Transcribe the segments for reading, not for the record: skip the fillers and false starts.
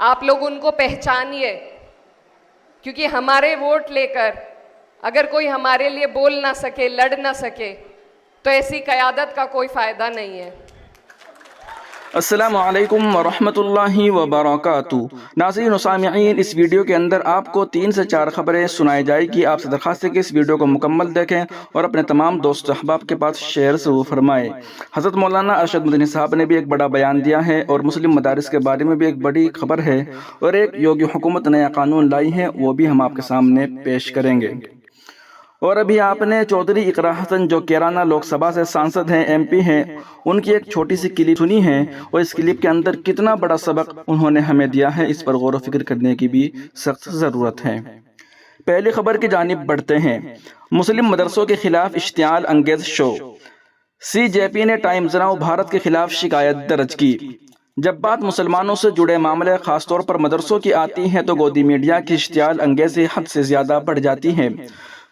آپ لوگ ان کو پہچانیے، کیونکہ ہمارے ووٹ لے کر اگر کوئی ہمارے لیے بول نہ سکے، لڑ نہ سکے، تو ایسی قیادت کا کوئی فائدہ نہیں ہے۔ السلام علیکم ورحمۃ اللہ وبرکاتہ۔ ناظرین و سامعین، اس ویڈیو کے اندر آپ کو 3 سے 4 خبریں سنائی جائے گی۔ آپ سے درخواست ہے کہ اس ویڈیو کو مکمل دیکھیں اور اپنے تمام دوست احباب کے پاس شیئر ضرور فرمائیں۔ حضرت مولانا ارشد مدنی صاحب نے بھی ایک بڑا بیان دیا ہے اور مسلم مدارس کے بارے میں بھی ایک بڑی خبر ہے، اور ایک یوگی حکومت نیا قانون لائی ہے، وہ بھی ہم آپ کے سامنے پیش کریں گے۔ اور ابھی آپ نے چودھری اقرا حسن، جو کیرانہ لوک سبھا سے سانسد ہیں، ایم پی ہیں، ان کی ایک چھوٹی سی کلپ سنی ہے، اور اس کلپ کے اندر کتنا بڑا سبق انہوں نے ہمیں دیا ہے، اس پر غور و فکر کرنے کی بھی سخت ضرورت ہے۔ پہلی خبر کی جانب بڑھتے ہیں۔ مسلم مدرسوں کے خلاف اشتعال انگیز شو، سی جے پی نے ٹائمز ناؤ بھارت کے خلاف شکایت درج کی۔ جب بات مسلمانوں سے جڑے معاملے خاص طور پر مدرسوں کی آتی ہیں تو گودی میڈیا کی اشتعال انگیزی حد سے زیادہ بڑھ جاتی ہے۔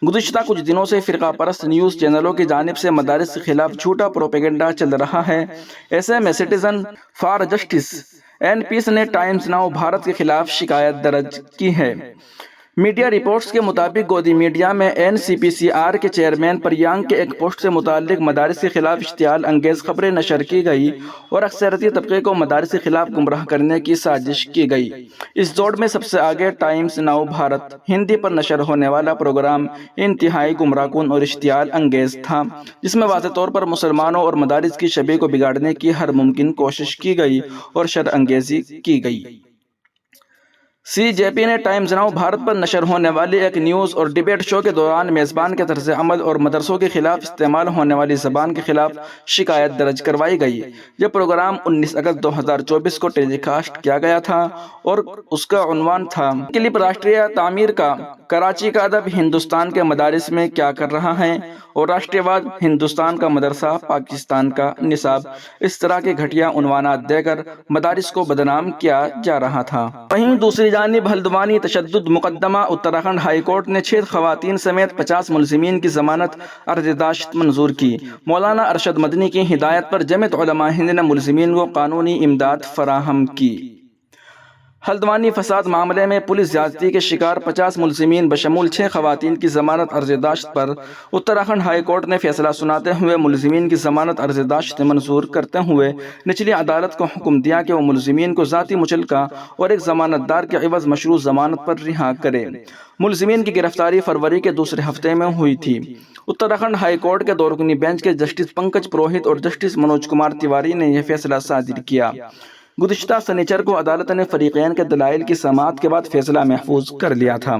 گزشتہ کچھ دنوں سے فرقہ پرست نیوز چینلوں کی جانب سے مدارس کے خلاف جھوٹا پروپیگنڈا چل رہا ہے۔ ایسے میں citizen for justice and peace نے ٹائمز ناؤ بھارت کے خلاف شکایت درج کی ہے۔ میڈیا رپورٹس کے مطابق گودی میڈیا میں این سی پی سی آر کے چیئرمین پریانک کے ایک پوسٹ سے متعلق مدارس کے خلاف اشتعال انگیز خبریں نشر کی گئی اور اکثریتی طبقے کو مدارس کے خلاف گمراہ کرنے کی سازش کی گئی۔ اس دوڑ میں سب سے آگے ٹائمز ناؤ بھارت ہندی پر نشر ہونے والا پروگرام انتہائی گمراہ کن اور اشتعال انگیز تھا، جس میں واضح طور پر مسلمانوں اور مدارس کی شبیہ کو بگاڑنے کی ہر ممکن کوشش کی گئی اور شر انگیزی کی گئی۔ سی جے پی نے ٹائمز ناؤ بھارت پر نشر ہونے والی ایک نیوز اور ڈیبیٹ شو کے دوران میزبان کے طرز عمل اور مدرسوں کے خلاف استعمال ہونے والی زبان کے خلاف شکایت درج کروائی گئی۔ یہ پروگرام 19 اگست 2024 کو ٹیلی کاسٹ کیا گیا تھا اور اس کا عنوان تھا کلپ راشٹریہ تعمیر کا، کراچی کا ادب ہندوستان کے مدارس میں کیا کر رہا ہے، اور راشٹریہ واد ہندوستان کا مدرسہ پاکستان کا نصاب۔ اس طرح کے گھٹیا عنوانات دے کر مدارس کو بدنام کیا جا رہا تھا۔ وہیں دوسری جانب ہلدوانی تشدد مقدمہ، اتراکھنڈ ہائی کورٹ نے 6 خواتین سمیت 50 ملزمین کی ضمانت عرضداشت منظور کی۔ مولانا ارشد مدنی کی ہدایت پر جمعیت علماء ہند نے ملزمین کو قانونی امداد فراہم کی۔ ہلدوانی فساد معاملے میں پولیس زیادتی کے شکار 50 ملزمین بشمول 6 خواتین کی ضمانت عرضداشت پر اتراکھنڈ ہائی کورٹ نے فیصلہ سناتے ہوئے ملزمین کی ضمانت عرضداشت منظور کرتے ہوئے نچلی عدالت کو حکم دیا کہ وہ ملزمین کو ذاتی مچلکہ اور ایک ضمانت دار کے عوض مشروط ضمانت پر رہا کرے۔ ملزمین کی گرفتاری فروری کے دوسرے ہفتے میں ہوئی تھی۔ اتراکھنڈ ہائی کورٹ کے 2 رکنی بینچ کے جسٹس پنکج پروہت اور جسٹس منوج کمار تیواری نے یہ فیصلہ صادر کیا۔ گزشتہ سنیچر کو عدالت نے فریقین کے دلائل کی سماعت کے بعد فیصلہ محفوظ کر لیا تھا۔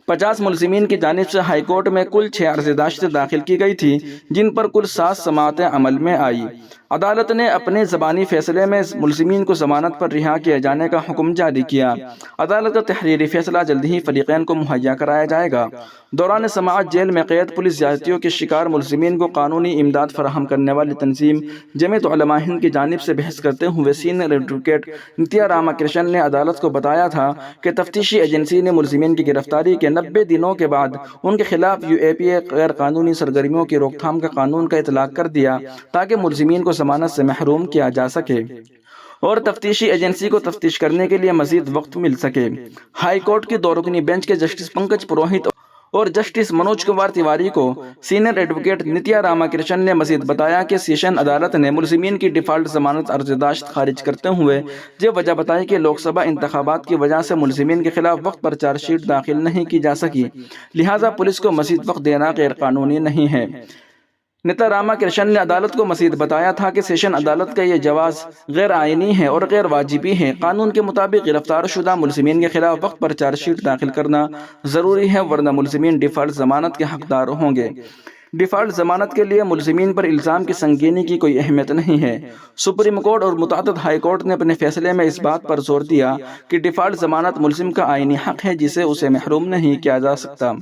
50 ملزمین کی جانب سے ہائی کورٹ میں کل 6 عرضداشتیں داخل کی گئی تھی، جن پر کل 7 سماعتیں عمل میں آئی۔ عدالت نے اپنے زبانی فیصلے میں ملزمین کو ضمانت پر رہا کیے جانے کا حکم جاری کیا۔ عدالت کا تحریری فیصلہ جلد ہی فریقین کو مہیا کرایا جائے گا۔ دوران سماعت جیل میں قید پولیس زیادتیوں کے شکار ملزمین کو قانونی امداد فراہم کرنے والی تنظیم جمعیت علماء ہند کی جانب سے بحث کرتے ہوئے سینئر ایڈوکیٹ نتیا راما کرشن نے عدالت کو بتایا تھا کہ تفتیشی ایجنسی نے ملزمین کی گرفتاری کے 90 دنوں کے بعد ان کے خلاف یو اے پی اے غیر قانونی سرگرمیوں کی روک تھام کا قانون کا اطلاق کر دیا تاکہ ملزمین کو ضمانت سے محروم کیا جا سکے اور تفتیشی ایجنسی کو تفتیش کرنے کے لیے مزید وقت مل سکے۔ ہائی کورٹ کی 2 رکنی بینچ کے جسٹس پنکج پروہت اور جسٹس منوج کمار تیواری کو سینئر ایڈوکیٹ نتیا راما کرشن نے مزید بتایا کہ سیشن عدالت نے ملزمین کی ڈیفالٹ ضمانت عرضداشت خارج کرتے ہوئے یہ وجہ بتائی کہ لوک سبھا انتخابات کی وجہ سے ملزمین کے خلاف وقت پر چارج شیٹ داخل نہیں کی جا سکی، لہٰذا پولیس کو مزید وقت دینا غیر قانونی نہیں ہے۔ نتیا راما کرشن نے عدالت کو مزید بتایا تھا کہ سیشن عدالت کا یہ جواز غیر آئینی ہے اور غیر واجبی ہے۔ قانون کے مطابق گرفتار شدہ ملزمین کے خلاف وقت پر چارج شیٹ داخل کرنا ضروری ہے، ورنہ ملزمین ڈیفالٹ ضمانت کے حقدار ہوں گے۔ ڈیفالٹ ضمانت کے لیے ملزمین پر الزام کی سنگینی کی کوئی اہمیت نہیں ہے۔ سپریم کورٹ اور متعدد ہائی کورٹ نے اپنے فیصلے میں اس بات پر زور دیا کہ ڈیفالٹ ضمانت ملزم کا آئینی حق ہے جسے اسے محروم نہیں کیا جا سکتا۔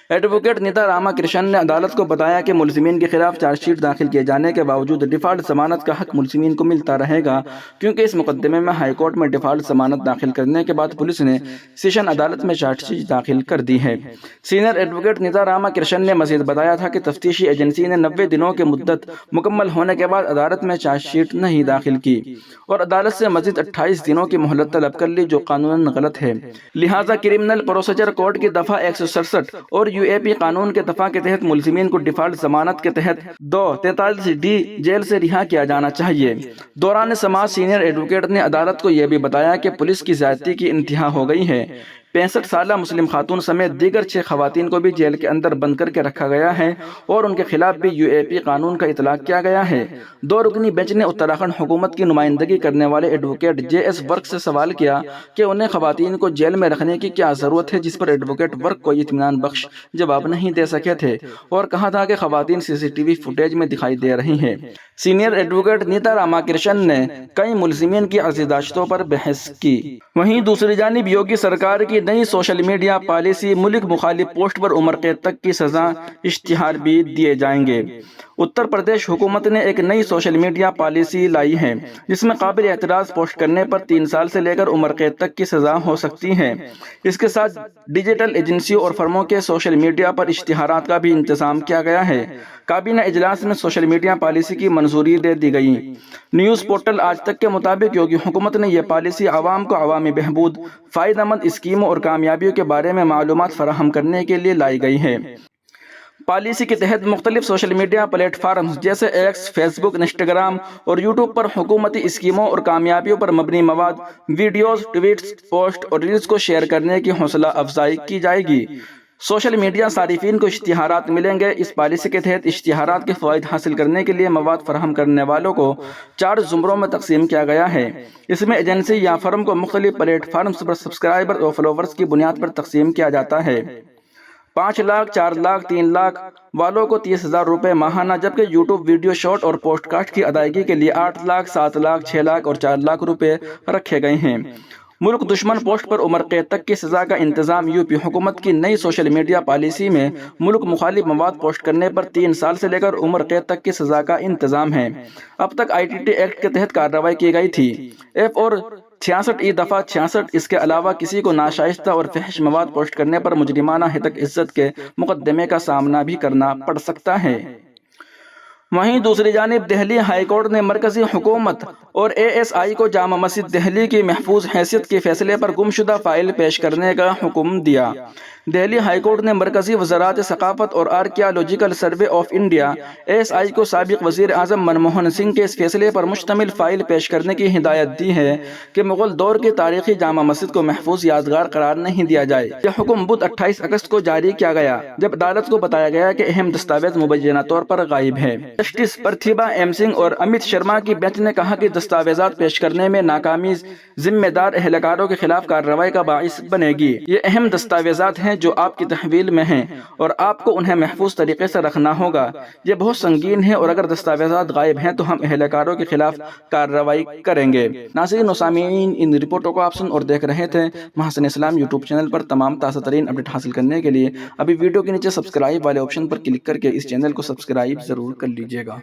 ایڈوکیٹ نیتا راما کرشن نے عدالت کو بتایا کہ ملزمین کے خلاف چارج شیٹ داخل کیے جانے کے باوجود ڈیفالٹ ضمانت کا حق ملزمین کو ملتا رہے گا، کیونکہ اس مقدمے میں ہائی کورٹ میں ڈیفالٹ ضمانت داخل کرنے کے بعد پولیس نے سیشن عدالت میں چارج شیٹ داخل کر دی ہے۔ سینئر ایڈوکیٹ نیتا راما کرشن نے مزید بتایا تھا کہ تفتیشی ایجنسی نے 90 دنوں کی مدت مکمل ہونے کے بعد عدالت میں چارج شیٹ نہیں داخل کی اور عدالت سے مزید 28 دنوں کی مہلت طلب کر لی، جو قانوناً غلط ہے۔ لہٰذا کرمنل پروسیجر کوڈ کی دفعہ 167 اور UAP قانون کے دفعہ کے تحت ملزمین کو ڈیفالٹ ضمانت کے تحت 243D جیل سے رہا کیا جانا چاہیے۔ دوران سماعت سینئر ایڈوکیٹ نے عدالت کو یہ بھی بتایا کہ پولیس کی زیادتی کی انتہا ہو گئی ہے۔ 65 سالہ مسلم خاتون سمیت دیگر 6 خواتین کو بھی جیل کے اندر بند کر کے رکھا گیا ہے اور ان کے خلاف بھی UAP قانون کا اطلاق کیا گیا ہے۔ 2 رکنی بینچ نے اتراکھنڈ حکومت کی نمائندگی کرنے والے ایڈوکیٹ JS ورک سے سوال کیا کہ انہیں خواتین کو جیل میں رکھنے کی کیا ضرورت ہے، جس پر ایڈوکیٹ ورک کوئی اطمینان بخش جواب نہیں دے سکے تھے اور کہا تھا کہ خواتین CCTV فوٹیج میں دکھائی دے رہی ہیں۔ سینئر ایڈوکیٹ نیتا راما کرشن نے کئی ملزمین کی عرضداشتوں پر بحث کی۔ وہیں دوسری جانب یوگی سرکار کی نئی سوشل میڈیا پالیسی ملک مخالف پوسٹ پر عمر قید تک کی سزا، اشتہار بھی دیے جائیں گے۔ اتر پردیش حکومت نے ایک نئی سوشل میڈیا پالیسی لائی ہے جس میں قابل اعتراض پوسٹ کرنے پر 3 سال سے لے کر عمر قید تک کی سزا ہو سکتی ہے۔ اس کے ساتھ ڈیجیٹل ایجنسیوں اور فرموں کے سوشل میڈیا پر اشتہارات کا بھی انتظام کیا گیا ہے۔ کابینہ اجلاس میں سوشل میڈیا پالیسی کی منظوری دے دی گئی۔ نیوز پورٹل آج تک کے مطابق یوگی حکومت نے یہ پالیسی عوام کو عوامی بہبود، فائدہ مند اسکیموں اور کامیابیوں کے بارے میں معلومات فراہم کرنے کے لیے لائی گئی ہے۔ پالیسی کے تحت مختلف سوشل میڈیا پلیٹ فارمز جیسے ایکس، فیس بک، انسٹاگرام اور یوٹیوب پر حکومتی اسکیموں اور کامیابیوں پر مبنی مواد، ویڈیوز، ٹویٹس، پوسٹ اور ریلز کو شیئر کرنے کی حوصلہ افزائی کی جائے گی۔ سوشل میڈیا صارفین کو اشتہارات ملیں گے۔ اس پالیسی کے تحت اشتہارات کے فوائد حاصل کرنے کے لیے مواد فراہم کرنے والوں کو 4 زمروں میں تقسیم کیا گیا ہے۔ اس میں ایجنسی یا فرم کو مختلف پلیٹ فارمز پر سبسکرائبر اور فالوورز کی بنیاد پر تقسیم کیا جاتا ہے۔ 5 لاکھ، 4 لاکھ، 3 لاکھ والوں کو 30,000 روپے ماہانہ، جبکہ یوٹیوب ویڈیو شارٹ اور پوسٹ کاسٹ کی ادائیگی کے لیے 8 لاکھ، 7 لاکھ، 6 لاکھ اور 4 لاکھ روپے رکھے گئے ہیں۔ ملک دشمن پوسٹ پر عمر قید تک کی سزا کا انتظام۔ UP حکومت کی نئی سوشل میڈیا پالیسی میں ملک مخالف مواد پوسٹ کرنے پر 3 سال سے لے کر عمر قید تک کی سزا کا انتظام ہے۔ اب تک ITT ایکٹ کے تحت کارروائی کی گئی تھی۔ F اور 66 دفعہ 66۔ اس کے علاوہ کسی کو ناشائستہ اور فحش مواد پوسٹ کرنے پر مجرمانہ ہتک عزت کے مقدمے کا سامنا بھی کرنا پڑ سکتا ہے۔ وہیں دوسری جانب دہلی ہائی کورٹ نے مرکزی حکومت اور ASI کو جامع مسجد دہلی کی محفوظ حیثیت کے فیصلے پر گمشدہ فائل پیش کرنے کا حکم دیا۔ دہلی ہائی کورٹ نے مرکزی وزارت ثقافت اور archaeological survey of India ASI کو سابق وزیر اعظم منموہن سنگھ کے اس فیصلے پر مشتمل فائل پیش کرنے کی ہدایت دی ہے کہ مغل دور کی تاریخی جامع مسجد کو محفوظ یادگار قرار نہیں دیا جائے۔ یہ حکم بدھ 28 اگست کو جاری کیا گیا جب عدالت کو بتایا گیا کہ اہم دستاویز مبینہ طور پر غائب ہے۔ جسٹس پرتھیبا M سنگھ اور امیت شرما کی بینچ نے کہا کہ دستاویزات پیش کرنے میں ناکامی ذمہ دار اہلکاروں کے خلاف کارروائی کا باعث بنے گی۔ یہ اہم دستاویزات ہیں جو آپ کی تحویل میں ہیں اور آپ کو انہیں محفوظ طریقے سے رکھنا ہوگا۔ یہ بہت سنگین ہے اور اگر دستاویزات غائب ہیں تو ہم اہلکاروں کے خلاف کارروائی کریں گے۔ ناظرین و سامعین، ان رپورٹوں کو آپ سن اور دیکھ رہے تھے محسن اسلام یوٹیوب چینل پر۔ تمام تازہ ترین اپڈیٹ حاصل کرنے کے لیے ابھی ویڈیو کے نیچے سبسکرائب والے آپشن پر کلک کر کے اس چینل کو سبسکرائب ضرور کر لیجیے گا۔